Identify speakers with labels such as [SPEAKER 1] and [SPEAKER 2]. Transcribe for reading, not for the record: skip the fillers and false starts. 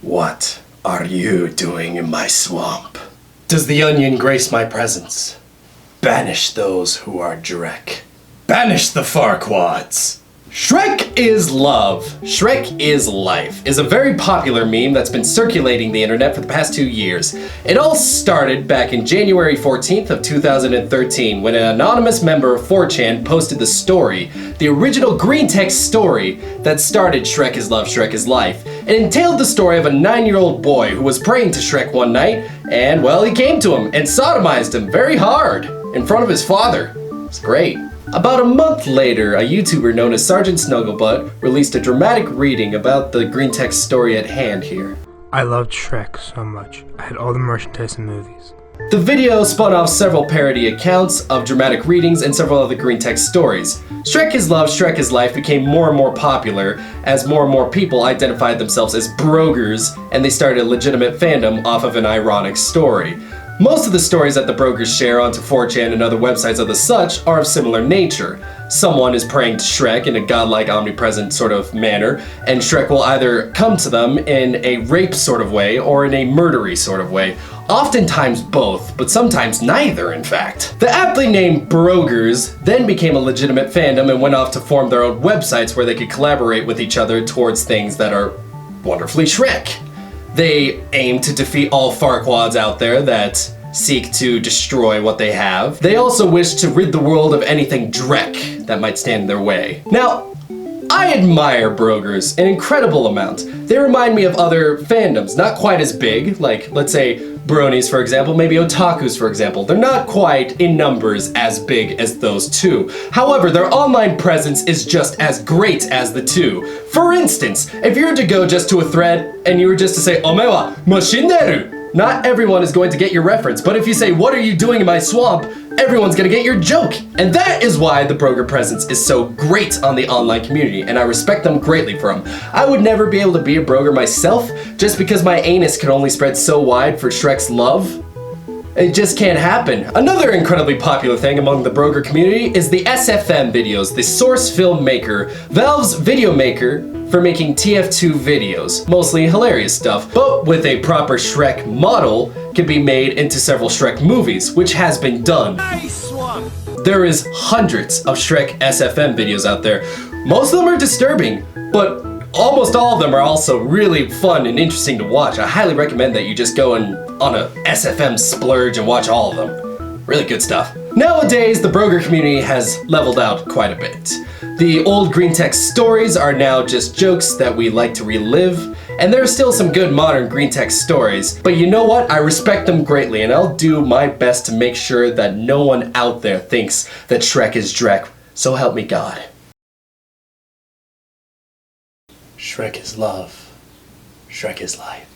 [SPEAKER 1] What are you doing in my swamp? Does the onion grace my presence? Banish those who are Shrek. Banish the Farquads! Shrek is love, Shrek is life is a very popular meme that's been circulating the internet for the past 2 years. It all started back in January 14th of 2013 when an anonymous member of 4chan posted the story, the original green text story that started Shrek is love, Shrek is life. It entailed the story of a 9-year-old boy who was praying to Shrek one night and, well, he came to him and sodomized him very hard in front of his father. It's great. About a month later, a YouTuber known as Sergeant Snugglebutt released a dramatic reading about the green text story at hand here.
[SPEAKER 2] I loved Shrek so much. I had all the merchandise and movies.
[SPEAKER 1] The video spun off several parody accounts of dramatic readings and several other green text stories. Shrek is love, Shrek is life became more and more popular as more and more people identified themselves as brogers and they started a legitimate fandom off of an ironic story. Most of the stories that the brokers share onto 4chan and other websites of the such are of similar nature. Someone is praying to Shrek in a godlike omnipresent sort of manner, and Shrek will either come to them in a rape sort of way or in a murdery sort of way. Oftentimes both, but sometimes neither, in fact. The aptly named brogers then became a legitimate fandom and went off to form their own websites where they could collaborate with each other towards things that are wonderfully Shrek. They aim to defeat all Farquads out there that seek to destroy what they have. They also wish to rid the world of anything Drek that might stand in their way. Now, I admire brogers an incredible amount. They remind me of other fandoms, not quite as big, like, let's say, bronies, for example, maybe otakus, for example. They're not quite in numbers as big as those two. However, their online presence is just as great as the two. For instance, if you were to go just to a thread and you were just to say, "Ome wa moshinderu," not everyone is going to get your reference, but if you say, "What are you doing in my swamp?" everyone's gonna get your joke. And that is why the broger presence is so great on the online community, and I respect them greatly for them. I would never be able to be a broger myself, just because my anus can only spread so wide for Shrek's love. It just can't happen. Another incredibly popular thing among the broger community is the SFM videos, the source filmmaker, Valve's video maker for making TF2 videos. Mostly hilarious stuff, but with a proper Shrek model, can be made into several Shrek movies, which has been done. Nice one. There is hundreds of Shrek SFM videos out there. Most of them are disturbing, but almost all of them are also really fun and interesting to watch. I highly recommend that you just go on a SFM splurge and watch all of them. Really good stuff. Nowadays, the broger community has leveled out quite a bit. The old green text stories are now just jokes that we like to relive, and there are still some good modern green text stories, but you know what? I respect them greatly, and I'll do my best to make sure that no one out there thinks that Shrek is Drek. So help me God. Shrek is love. Shrek is life.